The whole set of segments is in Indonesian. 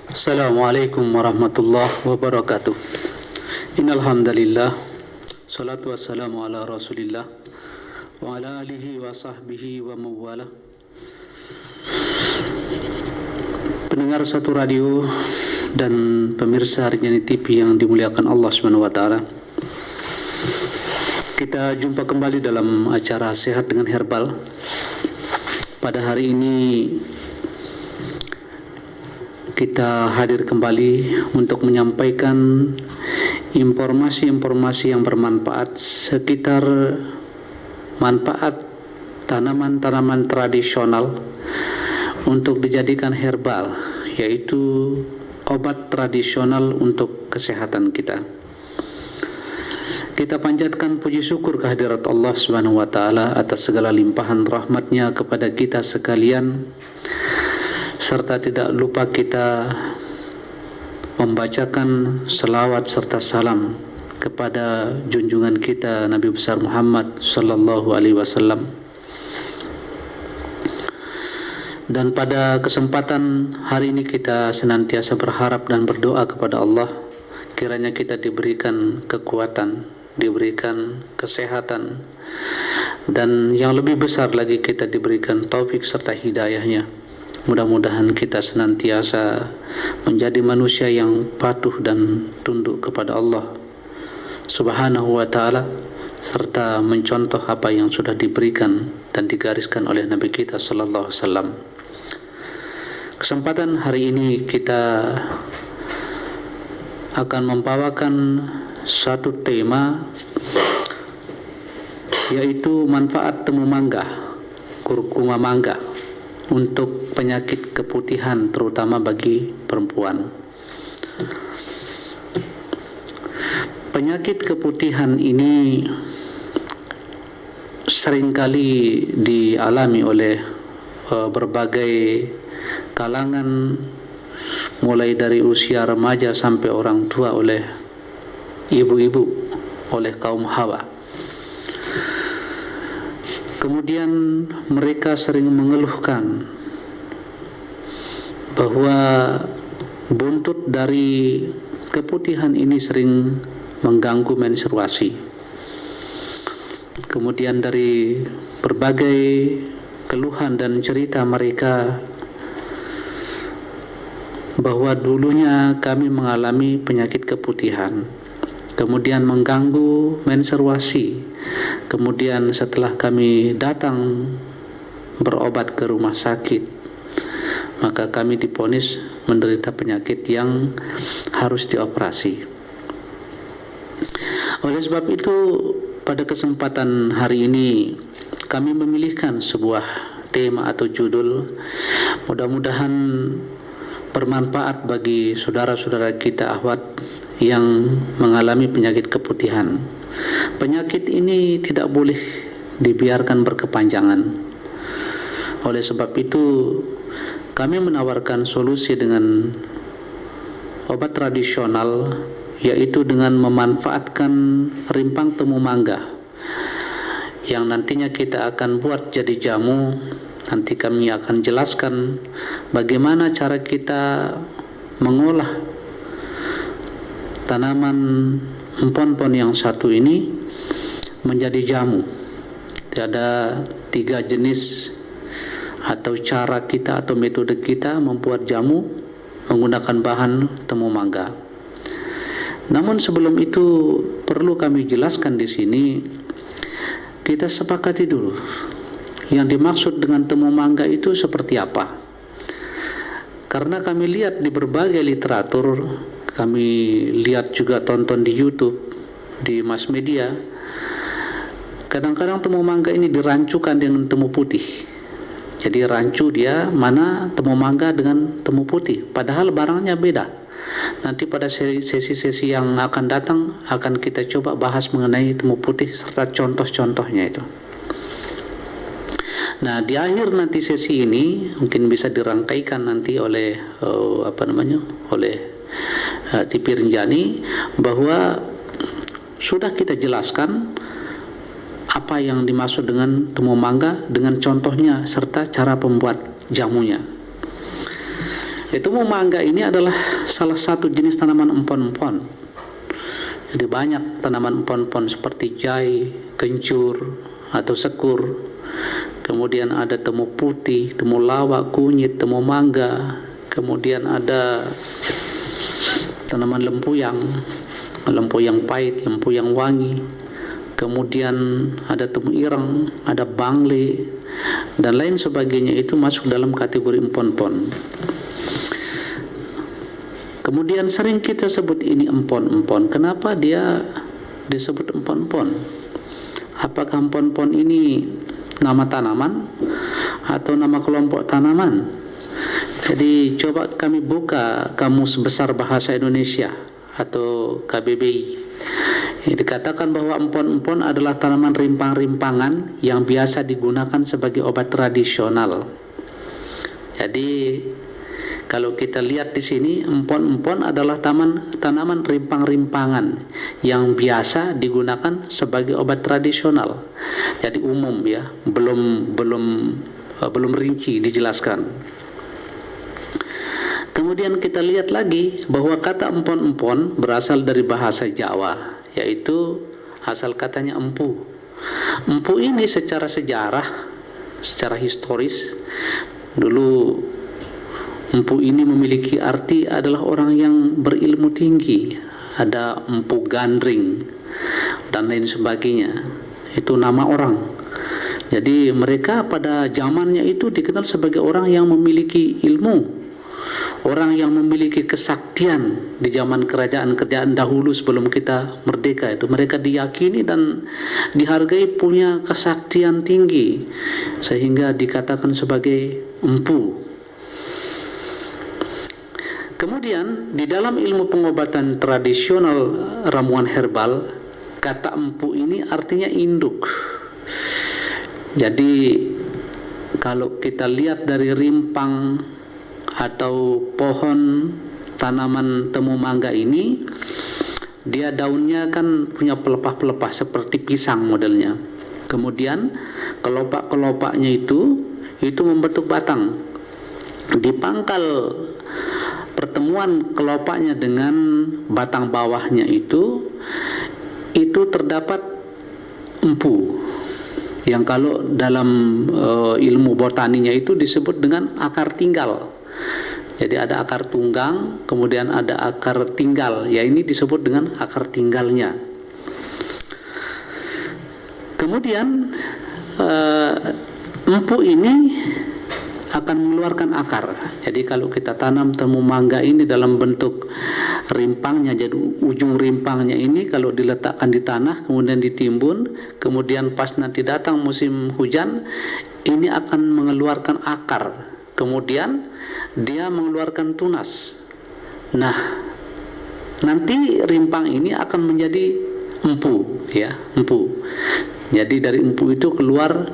Assalamualaikum warahmatullahi wabarakatuh. Innal hamdalillah, salatu wassalamu ala Rasulillah wa ala alihi wa sahbihi wa mawala. Pendengar satu radio dan pemirsa Rinjani TV yang dimuliakan Allah Subhanahu wa taala. Kita jumpa kembali dalam acara Sehat dengan Herbal. Pada hari ini kita hadir kembali untuk menyampaikan informasi-informasi yang bermanfaat sekitar manfaat tanaman-tanaman tradisional untuk dijadikan herbal, yaitu obat tradisional untuk kesehatan kita. Kita panjatkan puji syukur kehadirat Allah Subhanahu wa taala atas segala limpahan rahmat-Nya kepada kita sekalian, serta tidak lupa kita membacakan selawat serta salam kepada junjungan kita Nabi besar Muhammad sallallahu alaihi wasallam. Dan pada kesempatan hari ini kita senantiasa berharap dan berdoa kepada Allah, kiranya kita diberikan kekuatan, diberikan kesehatan, dan yang lebih besar lagi kita diberikan taufik serta hidayahnya. Mudah-mudahan kita senantiasa menjadi manusia yang patuh dan tunduk kepada Allah Subhanahu wa ta'ala, serta mencontoh apa yang sudah diberikan dan digariskan oleh Nabi kita sallallahu alaihi wasallam. Kesempatan hari ini kita akan membawakan satu tema, yaitu manfaat temu mangga, kurkuma mangga untuk penyakit keputihan, terutama bagi perempuan. Penyakit keputihan ini seringkali dialami oleh berbagai kalangan, mulai dari usia remaja sampai orang tua, oleh ibu-ibu, oleh kaum hawa. Kemudian mereka sering mengeluhkan bahwa buntut dari keputihan ini sering mengganggu menstruasi. Kemudian dari berbagai keluhan dan cerita mereka, bahwa dulunya kami mengalami penyakit keputihan, kemudian mengganggu menstruasi. Kemudian setelah kami datang berobat ke rumah sakit, maka kami divonis menderita penyakit yang harus dioperasi. Oleh sebab itu, pada kesempatan hari ini kami memilihkan sebuah tema atau judul, mudah-mudahan bermanfaat bagi saudara-saudara kita akhwat yang mengalami penyakit keputihan. Penyakit ini tidak boleh dibiarkan berkepanjangan. Oleh sebab itu, kami menawarkan solusi dengan obat tradisional, yaitu dengan memanfaatkan rimpang temu mangga yang nantinya kita akan buat jadi jamu. Nanti kami akan jelaskan bagaimana cara kita mengolah tanaman empon-empon yang satu ini menjadi jamu. Ada 3 jenis atau cara kita atau metode kita membuat jamu menggunakan bahan temu mangga. Namun sebelum itu perlu kami jelaskan di sini, kita sepakati dulu yang dimaksud dengan temu mangga itu seperti apa. Karena kami lihat di berbagai literatur, kami lihat juga tonton di YouTube, di mass media, kadang-kadang temu mangga ini dirancukan dengan temu putih. Jadi rancu dia mana temu mangga dengan temu putih, padahal barangnya beda. Nanti pada sesi-sesi yang akan datang akan kita coba bahas mengenai temu putih serta contoh-contohnya itu. Nah, di akhir nanti sesi ini mungkin bisa dirangkaikan nanti oleh oleh TV Rinjani, bahwa sudah kita jelaskan apa yang dimaksud dengan temu mangga dengan contohnya serta cara pembuat jamunya. Temu mangga ini adalah salah satu jenis tanaman empon-empon. Jadi banyak tanaman empon-empon seperti jai, kencur, atau sekur. Kemudian ada temu putih, temu lawak, kunyit, temu mangga. Kemudian ada tanaman lempuyang pahit, lempuyang wangi. Kemudian ada temu ireng, ada bangle, dan lain sebagainya. Itu masuk dalam kategori empon-empon. Kemudian sering kita sebut ini empon-empon. Kenapa dia disebut empon-empon? Apakah empon-empon ini nama tanaman atau nama kelompok tanaman? Jadi coba kami buka Kamus Besar Bahasa Indonesia atau KBBI. Dikatakan bahwa empon-empon adalah tanaman rimpang-rimpangan yang biasa digunakan sebagai obat tradisional. Jadi kalau kita lihat di sini, empon-empon adalah tanaman rimpang-rimpangan yang biasa digunakan sebagai obat tradisional. Jadi umum ya, belum rinci dijelaskan. Kemudian kita lihat lagi bahwa kata empon-empon berasal dari bahasa Jawa, yaitu asal katanya empu. Empu ini secara sejarah, secara historis, dulu empu ini memiliki arti adalah orang yang berilmu tinggi. Ada empu gandring dan lain sebagainya. Itu nama orang. Jadi mereka pada zamannya itu dikenal sebagai orang yang memiliki ilmu, orang yang memiliki kesaktian. Di zaman kerajaan-kerajaan dahulu sebelum kita merdeka itu mereka diyakini dan dihargai punya kesaktian tinggi, sehingga dikatakan sebagai empu. Kemudian di dalam ilmu pengobatan tradisional ramuan herbal, kata empu ini artinya induk. Jadi kalau kita lihat dari rimpang atau pohon tanaman temu mangga ini, dia daunnya kan punya pelepah-pelepah seperti pisang modelnya. Kemudian kelopak-kelopaknya itu membentuk batang. Di pangkal pertemuan kelopaknya dengan batang bawahnya itu terdapat empu, yang kalau dalam ilmu botaninya itu disebut dengan akar tinggal. Jadi ada akar tunggang, kemudian ada akar tinggal, ya ini disebut dengan akar tinggalnya. Kemudian empu ini akan mengeluarkan akar. Jadi kalau kita tanam temu mangga ini dalam bentuk rimpangnya, jadi ujung rimpangnya ini kalau diletakkan di tanah kemudian ditimbun, kemudian pas nanti datang musim hujan, ini akan mengeluarkan akar, kemudian dia mengeluarkan tunas. Nah, nanti rimpang ini akan menjadi empu, ya, empu. Jadi dari empu itu keluar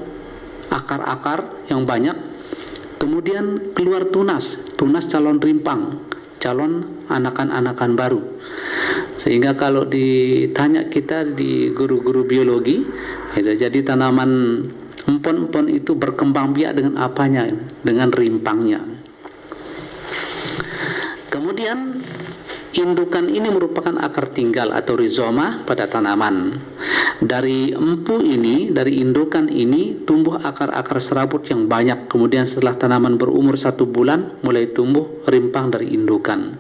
akar-akar yang banyak. Kemudian keluar tunas calon rimpang, calon anakan-anakan baru. Sehingga kalau ditanya kita di guru-guru biologi, jadi tanaman empon-empon itu berkembang biak dengan apanya? Dengan rimpangnya. Kemudian indukan ini merupakan akar tinggal atau rizoma pada tanaman. Dari empu ini, dari indukan ini tumbuh akar-akar serabut yang banyak. Kemudian setelah tanaman berumur 1 bulan mulai tumbuh rimpang dari indukan.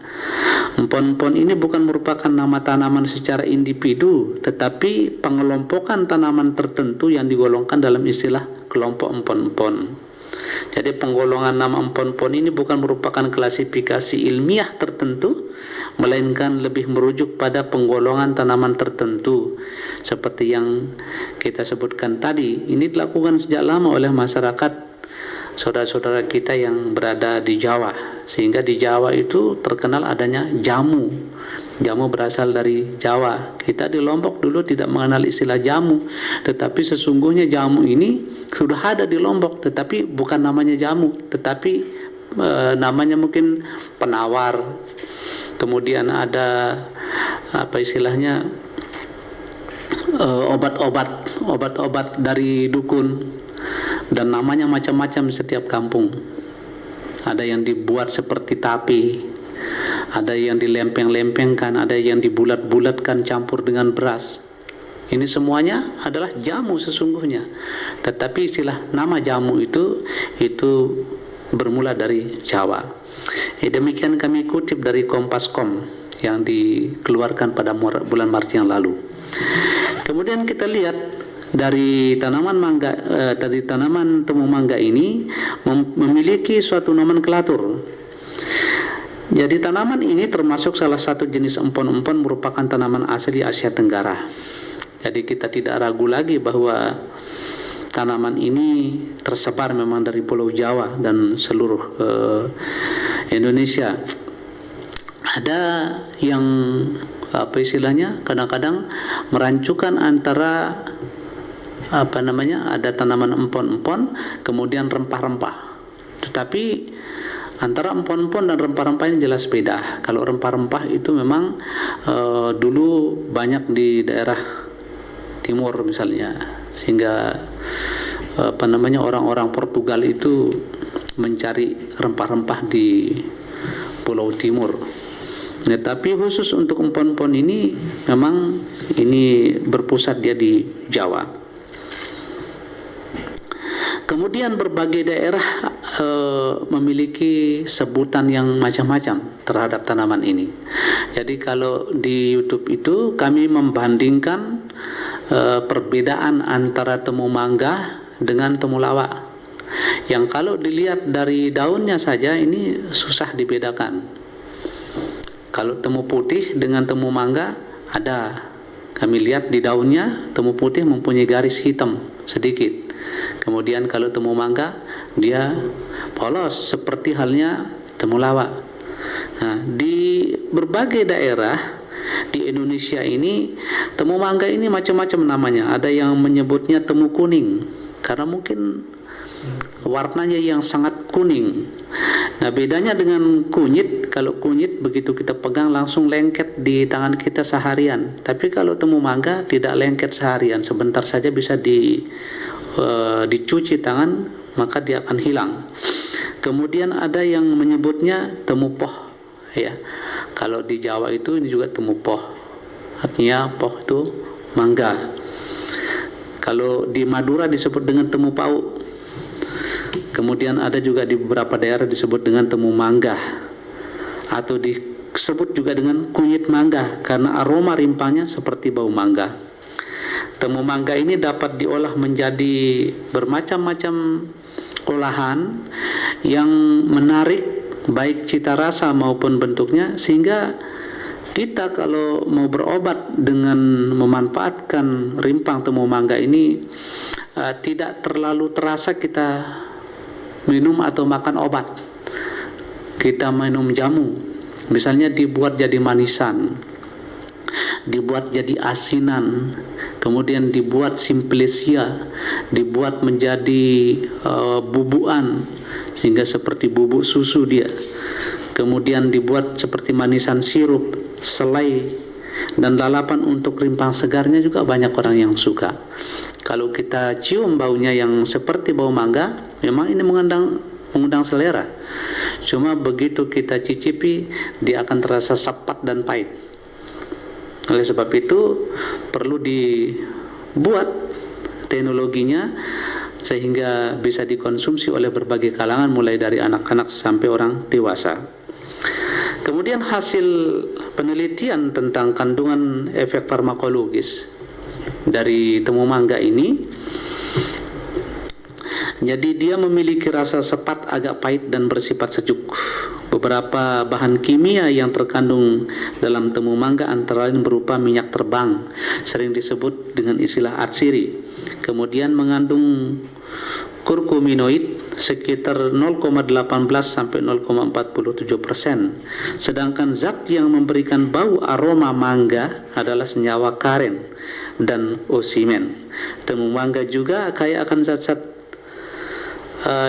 Empon-empon ini bukan merupakan nama tanaman secara individu, tetapi pengelompokan tanaman tertentu yang digolongkan dalam istilah kelompok empon-empon. Jadi penggolongan nama empon-empon ini bukan merupakan klasifikasi ilmiah tertentu, melainkan lebih merujuk pada penggolongan tanaman tertentu. Seperti yang kita sebutkan tadi, ini dilakukan sejak lama oleh masyarakat saudara-saudara kita yang berada di Jawa. Sehingga di Jawa itu terkenal adanya jamu. Jamu berasal dari Jawa. Kita di Lombok dulu tidak mengenal istilah jamu, tetapi sesungguhnya jamu ini sudah ada di Lombok, tetapi bukan namanya jamu, tetapi namanya mungkin penawar. Kemudian ada apa istilahnya, obat-obat dari dukun, dan namanya macam-macam di setiap kampung. ada yang dibuat seperti tape, ada yang dilempeng-lempengkan, ada yang dibulat-bulatkan campur dengan beras. Ini semuanya adalah jamu sesungguhnya. Tetapi istilah nama jamu itu bermula dari Jawa. Demikian kami kutip dari Kompas.com yang dikeluarkan pada bulan Maret yang lalu. Kemudian kita lihat dari tanaman mangga, dari tanaman temu mangga ini memiliki suatu nomenklatur. Jadi tanaman ini termasuk salah satu jenis empon-empon, merupakan tanaman asli Asia Tenggara. Jadi kita tidak ragu lagi bahwa tanaman ini tersebar memang dari Pulau Jawa dan seluruh Indonesia. Ada yang apa istilahnya, kadang-kadang merancukan antara ada tanaman empon-empon kemudian rempah-rempah. Tetapi antara empon-empon dan rempah-rempah ini jelas beda. Kalau rempah-rempah itu memang dulu banyak di daerah timur misalnya, sehingga orang-orang Portugal itu mencari rempah-rempah di Pulau Timur. Nah, tapi khusus untuk empon-empon ini memang ini berpusat dia di Jawa. Kemudian berbagai daerah memiliki sebutan yang macam-macam terhadap tanaman ini. Jadi kalau di YouTube itu kami membandingkan perbedaan antara temu mangga dengan temulawak, yang kalau dilihat dari daunnya saja ini susah dibedakan. Kalau temu putih dengan temu mangga ada, kami lihat di daunnya temu putih mempunyai garis hitam sedikit. Kemudian kalau temu mangga dia polos seperti halnya temulawak. Nah, di berbagai daerah di Indonesia ini temu mangga ini macam-macam namanya. Ada yang menyebutnya temu kuning karena mungkin warnanya yang sangat kuning. Nah, bedanya dengan kunyit, kalau kunyit begitu kita pegang langsung lengket di tangan kita seharian. Tapi kalau temu mangga tidak lengket seharian, sebentar saja bisa dicuci tangan maka dia akan hilang. Kemudian ada yang menyebutnya temu poh, ya. Kalau di Jawa itu ini juga temu poh, artinya poh itu mangga. Kalau di Madura disebut dengan temu pau. Kemudian ada juga di beberapa daerah disebut dengan temu mangga, atau disebut juga dengan kunyit mangga karena aroma rimpanya seperti bau mangga. Temu mangga ini dapat diolah menjadi bermacam-macam olahan yang menarik baik cita rasa maupun bentuknya, sehingga kita kalau mau berobat dengan memanfaatkan rimpang temu mangga ini tidak terlalu terasa kita minum atau makan obat. Kita minum jamu, misalnya dibuat jadi manisan, dibuat jadi asinan, kemudian dibuat simplesia, dibuat menjadi bubuan sehingga seperti bubuk susu dia, kemudian dibuat seperti manisan sirup, selai, dan lalapan untuk rimpang segarnya juga banyak orang yang suka. Kalau kita cium baunya yang seperti bau mangga, memang ini mengundang selera. Cuma begitu kita cicipi, dia akan terasa sepat dan pahit. Oleh sebab itu perlu dibuat teknologinya sehingga bisa dikonsumsi oleh berbagai kalangan, mulai dari anak-anak sampai orang dewasa. Kemudian hasil penelitian tentang kandungan efek farmakologis dari temu mangga ini, jadi dia memiliki rasa sepat, agak pahit dan bersifat sejuk. Beberapa bahan kimia yang terkandung dalam temu mangga antara lain berupa minyak terbang, sering disebut dengan istilah atsiri. Kemudian mengandung kurkuminoid sekitar 0,18 sampai 0,47%. Sedangkan zat yang memberikan bau aroma mangga adalah senyawa karen dan osimen. Temu mangga juga kaya akan zat-zat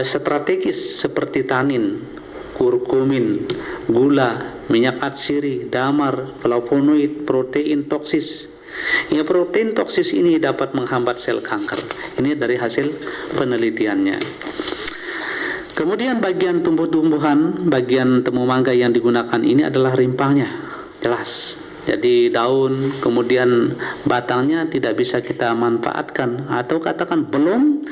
strategis seperti tanin, kurkumin, gula, minyak atsiri, damar, flavonoid, protein toksis. Ya, protein toksis ini dapat menghambat sel kanker. Ini dari hasil penelitiannya. Kemudian bagian tumbuh-tumbuhan, bagian temu mangga yang digunakan ini adalah rimpangnya, jelas. Jadi daun, kemudian batangnya tidak bisa kita manfaatkan, atau katakan belum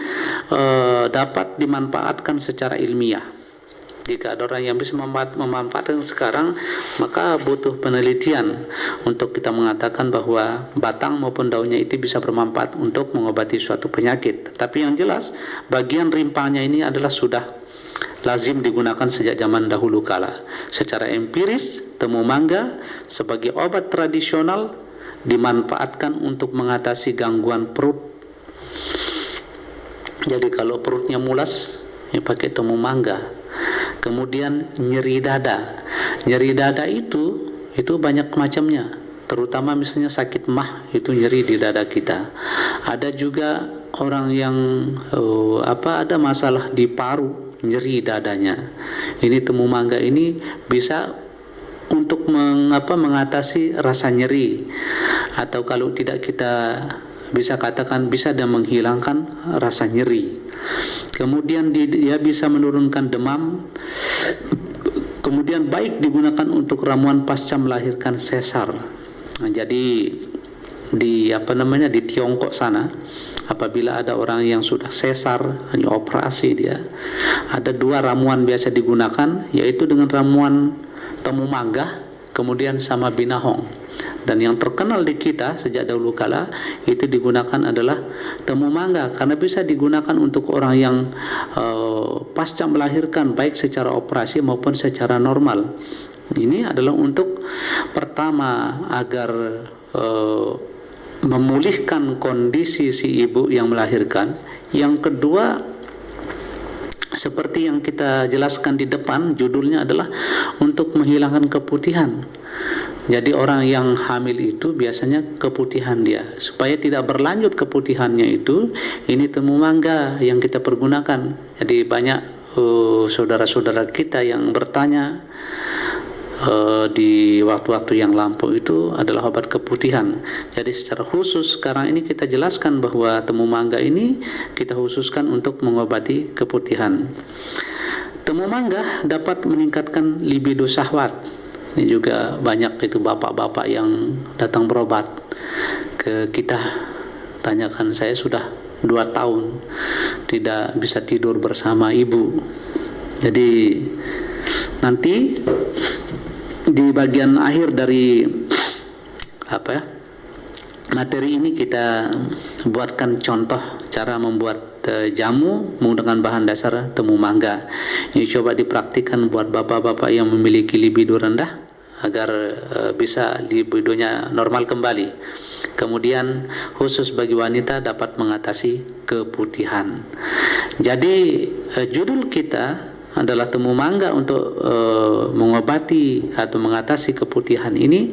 dapat dimanfaatkan secara ilmiah. Jika ada orang yang bisa memanfaatkan sekarang, maka butuh penelitian untuk kita mengatakan bahwa batang maupun daunnya itu bisa bermanfaat untuk mengobati suatu penyakit. Tapi yang jelas, bagian rimpangnya ini adalah sudah lazim digunakan sejak zaman dahulu kala. Secara empiris, temu mangga sebagai obat tradisional dimanfaatkan untuk mengatasi gangguan perut. Jadi kalau perutnya mulas, ya pakai temu mangga. Kemudian nyeri dada. Nyeri dada itu banyak macamnya. Terutama misalnya sakit mah, itu nyeri di dada kita. Ada juga orang yang ada masalah di paru, nyeri dadanya. Ini temu mangga ini bisa untuk mengatasi rasa nyeri, atau kalau tidak kita bisa katakan bisa dan menghilangkan rasa nyeri. Kemudian dia bisa menurunkan demam. Kemudian baik digunakan untuk ramuan pasca melahirkan sesar. Nah, jadi di Tiongkok sana, apabila ada orang yang sudah sesar, hanya operasi dia, ada 2 ramuan biasa digunakan, yaitu dengan ramuan temu mangga, kemudian sama binahong. Dan yang terkenal di kita sejak dahulu kala itu digunakan adalah temu mangga, karena bisa digunakan untuk orang yang pasca melahirkan, baik secara operasi maupun secara normal. Ini adalah untuk pertama agar memulihkan kondisi si ibu yang melahirkan. Yang kedua, seperti yang kita jelaskan di depan, judulnya adalah untuk menghilangkan keputihan. Jadi orang yang hamil itu biasanya keputihan dia. Supaya tidak berlanjut keputihannya itu, ini temu mangga yang kita pergunakan. Jadi banyak saudara-saudara kita yang bertanya di waktu-waktu yang lampau itu adalah obat keputihan. Jadi secara khusus sekarang ini kita jelaskan bahwa temu mangga ini kita khususkan untuk mengobati keputihan. Temu mangga dapat meningkatkan libido syahwat. Ini juga banyak itu bapak-bapak yang datang berobat ke kita, tanyakan, saya sudah 2 tahun tidak bisa tidur bersama ibu. Jadi nanti di bagian akhir dari materi ini kita buatkan contoh cara membuat jamu menggunakan bahan dasar temu mangga. Ini coba dipraktikkan buat bapak-bapak yang memiliki libido rendah agar bisa libidonya normal kembali. Kemudian khusus bagi wanita dapat mengatasi keputihan. Jadi judul kita adalah temu mangga untuk mengobati atau mengatasi keputihan ini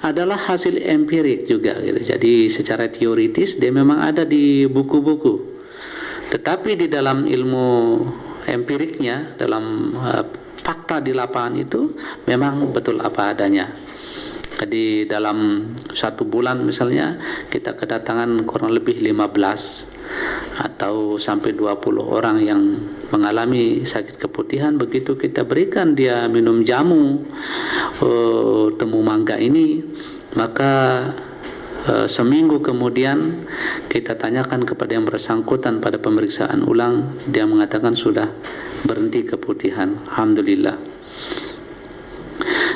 adalah hasil empirik juga gitu. Jadi secara teoritis dia memang ada di buku-buku. Tetapi di dalam ilmu empiriknya, dalam fakta di lapangan itu memang betul apa adanya. Jadi dalam 1 bulan misalnya kita kedatangan kurang lebih 15 atau sampai 20 orang yang mengalami sakit keputihan. Begitu kita berikan dia minum jamu temu mangga ini, maka seminggu kemudian kita tanyakan kepada yang bersangkutan pada pemeriksaan ulang, dia mengatakan sudah berhenti keputihan, alhamdulillah.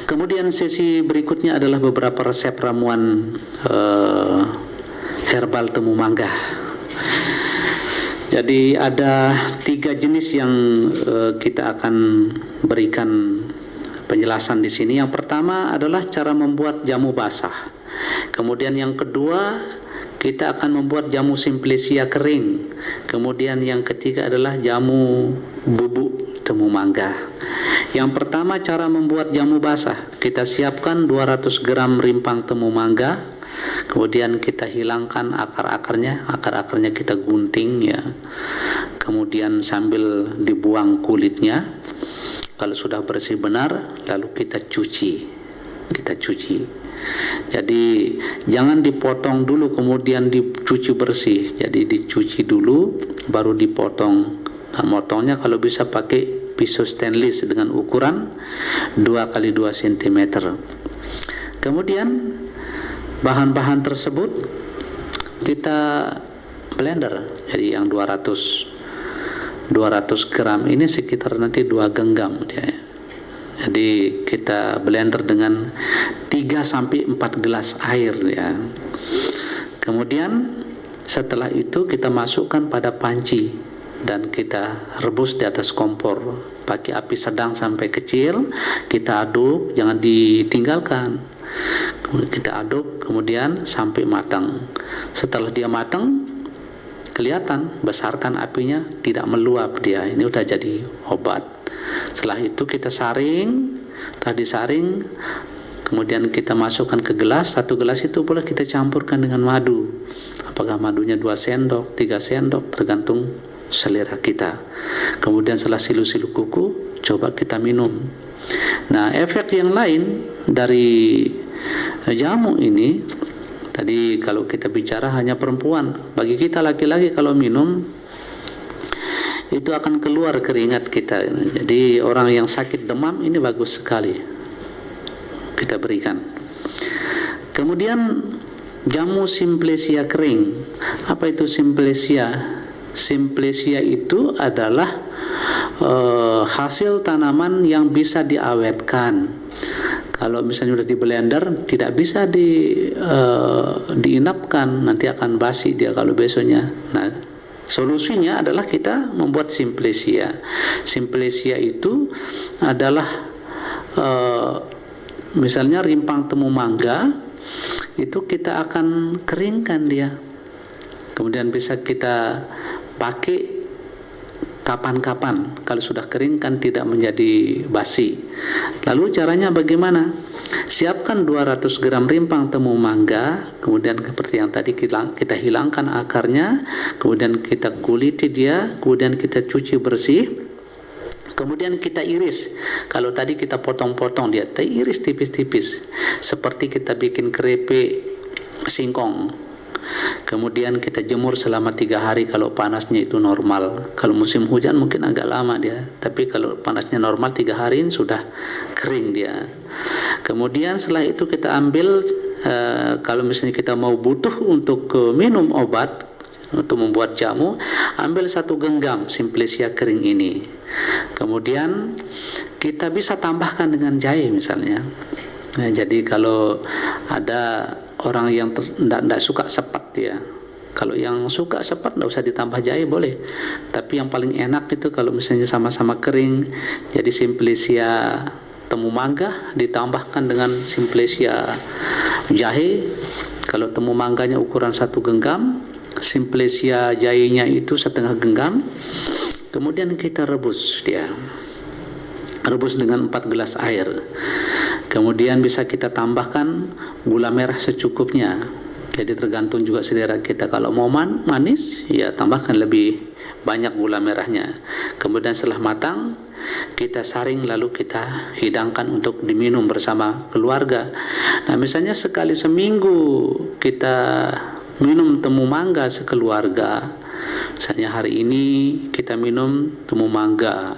Kemudian sesi berikutnya adalah beberapa resep ramuan herbal temu mangga. Jadi ada 3 jenis yang kita akan berikan penjelasan di sini. Yang pertama adalah cara membuat jamu basah. Kemudian yang kedua, kita akan membuat jamu simplesia kering. Kemudian yang ketiga adalah jamu bubuk temu mangga. Yang pertama, cara membuat jamu basah. Kita siapkan 200 gram rimpang temu mangga. Kemudian kita hilangkan akar-akarnya kita gunting ya. Kemudian sambil dibuang kulitnya. Kalau sudah bersih benar, lalu kita cuci. Jadi jangan dipotong dulu kemudian dicuci bersih. Jadi dicuci dulu baru dipotong Nah, motongnya kalau bisa pakai pisau stainless dengan ukuran 2x2 cm. Kemudian bahan-bahan tersebut kita blender. Jadi yang 200 gram ini sekitar nanti 2 genggam dia. Jadi kita blender dengan 3-4 gelas air ya. Kemudian setelah itu kita masukkan pada panci dan kita rebus di atas kompor pakai api sedang sampai kecil. Kita aduk, jangan ditinggalkan. Kita aduk kemudian sampai matang. Setelah dia matang, kelihatan, besarkan apinya, tidak meluap dia. Ini udah jadi obat. Setelah itu kita saring, tadi saring, kemudian kita masukkan ke gelas. 1 gelas itu boleh kita campurkan dengan madu. Apakah madunya 2 sendok, 3 sendok, tergantung selera kita. Kemudian setelah silu-silu kuku, coba kita minum. Nah, efek yang lain dari jamu ini, tadi kalau kita bicara hanya perempuan, bagi kita laki-laki kalau minum itu akan keluar keringat kita. Jadi orang yang sakit demam ini bagus sekali kita berikan. Kemudian jamu Simplesia kering. Apa itu Simplesia? Simplesia itu adalah hasil tanaman yang bisa diawetkan. Kalau misalnya sudah di blender, tidak bisa diinapkan, nanti akan basi dia kalau besoknya. Nah, solusinya adalah kita membuat Simplesia. Simplesia itu adalah misalnya rimpang temu mangga, itu kita akan keringkan dia. Kemudian bisa kita pakai kapan-kapan, kalau sudah kering kan tidak menjadi basi. Lalu caranya bagaimana? Siapkan 200 gram rimpang temu mangga, kemudian seperti yang tadi kita hilangkan akarnya, kemudian kita kuliti dia, kemudian kita cuci bersih, kemudian kita iris. Kalau tadi kita potong-potong dia, kita iris tipis-tipis seperti kita bikin keripik singkong. Kemudian kita jemur selama 3 hari kalau panasnya itu normal. Kalau musim hujan mungkin agak lama dia, tapi kalau panasnya normal 3 hari ini sudah kering dia. Kemudian setelah itu kita ambil, kalau misalnya kita mau butuh untuk minum obat, untuk membuat jamu, ambil 1 genggam Simplesia kering ini. Kemudian kita bisa tambahkan dengan jahe misalnya. Nah, jadi kalau ada orang yang tidak suka sepet ya, kalau yang suka sepet tidak usah ditambah jahe boleh, tapi yang paling enak itu kalau misalnya sama-sama kering, jadi Simplesia temu mangga ditambahkan dengan Simplesia jahe. Kalau temu mangganya ukuran 1 genggam, Simplesia jahenya itu 1/2 genggam, kemudian kita rebus dia, rebus dengan 4 gelas air. Kemudian bisa kita tambahkan gula merah secukupnya. Jadi tergantung juga selera kita. Kalau mau manis, ya tambahkan lebih banyak gula merahnya. Kemudian setelah matang, kita saring lalu kita hidangkan untuk diminum bersama keluarga. Nah, misalnya sekali seminggu kita minum temu mangga sekeluarga. Misalnya hari ini kita minum temu mangga,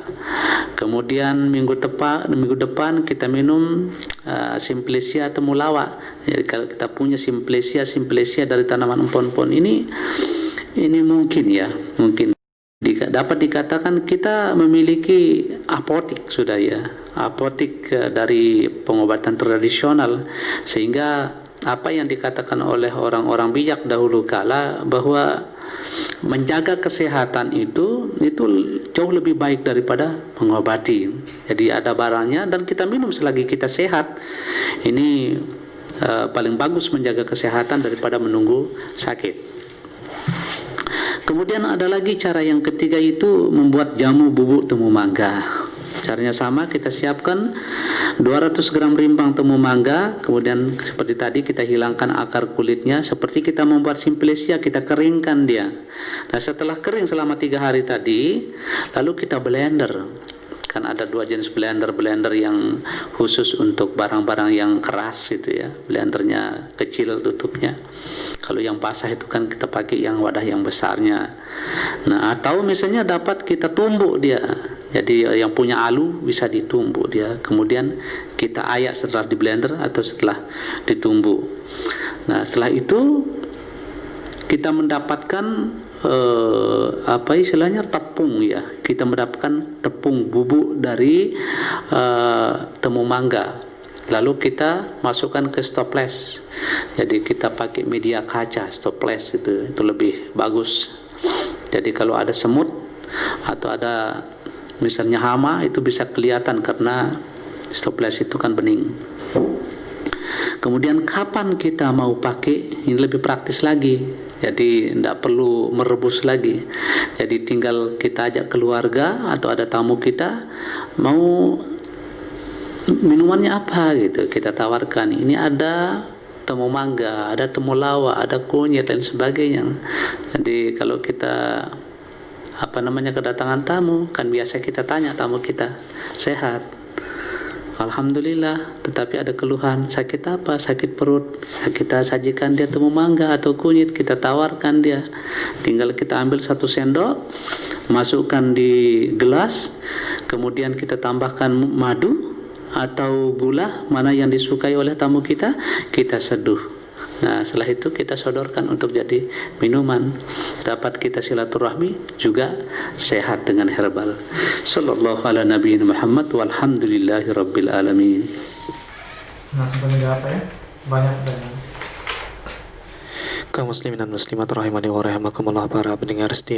kemudian minggu depan kita minum Simplesia temulawak. Jadi kalau kita punya Simplesia dari tanaman empon-empon ini mungkin dapat dikatakan kita memiliki apotik sudah ya, apotik dari pengobatan tradisional, sehingga apa yang dikatakan oleh orang-orang bijak dahulu kala bahwa menjaga kesehatan itu jauh lebih baik daripada mengobati. Jadi ada barangnya dan kita minum selagi kita sehat. Ini paling bagus menjaga kesehatan daripada menunggu sakit. Kemudian ada lagi cara yang ketiga, itu membuat jamu bubuk temu mangga. Caranya sama, kita siapkan 200 gram rimpang temu mangga, kemudian seperti tadi kita hilangkan akar kulitnya. Seperti kita membuat Simplesia, kita keringkan dia. Nah, setelah kering selama 3 hari tadi, lalu kita blender. Kan ada 2 jenis blender yang khusus untuk barang-barang yang keras itu ya, blendernya kecil tutupnya. Kalau yang basah itu kan kita pakai yang wadah yang besarnya. Nah, atau misalnya dapat kita tumbuk dia, jadi yang punya alu bisa ditumbuk dia, kemudian kita ayak setelah di blender atau setelah ditumbuk. Nah, setelah itu kita mendapatkan apa istilahnya tepung ya, kita mendapatkan tepung bubuk dari temu mangga, lalu kita masukkan ke stoples. Jadi kita pakai media kaca stoples, itu lebih bagus. Jadi kalau ada semut atau ada misalnya hama itu bisa kelihatan karena stoples itu kan bening. Kemudian kapan kita mau pakai, ini lebih praktis lagi. Jadi tidak perlu merebus lagi. Jadi tinggal kita ajak keluarga atau ada tamu kita, mau minumannya apa gitu, kita tawarkan. Ini ada temu mangga, ada temu lawa, ada kunyit dan sebagainya. Jadi kalau kita kedatangan tamu, kan biasa kita tanya tamu kita, sehat? Alhamdulillah, tetapi ada keluhan, sakit apa? Sakit perut. Kita sajikan dia temu mangga atau kunyit, kita tawarkan dia. Tinggal kita ambil 1 sendok, masukkan di gelas, kemudian kita tambahkan madu atau gula, mana yang disukai oleh tamu kita, kita seduh. Nah, setelah itu kita sodorkan untuk jadi minuman. Dapat kita silaturahmi, juga sehat dengan herbal. Sallallahu ala nabiyina Muhammad walhamdulillahi rabbil alamin. Nah, sebenarnya apa ya? Banyak banget. Kaum muslimin dan muslimat rahimani wa rahimakumullah, para pendengar setia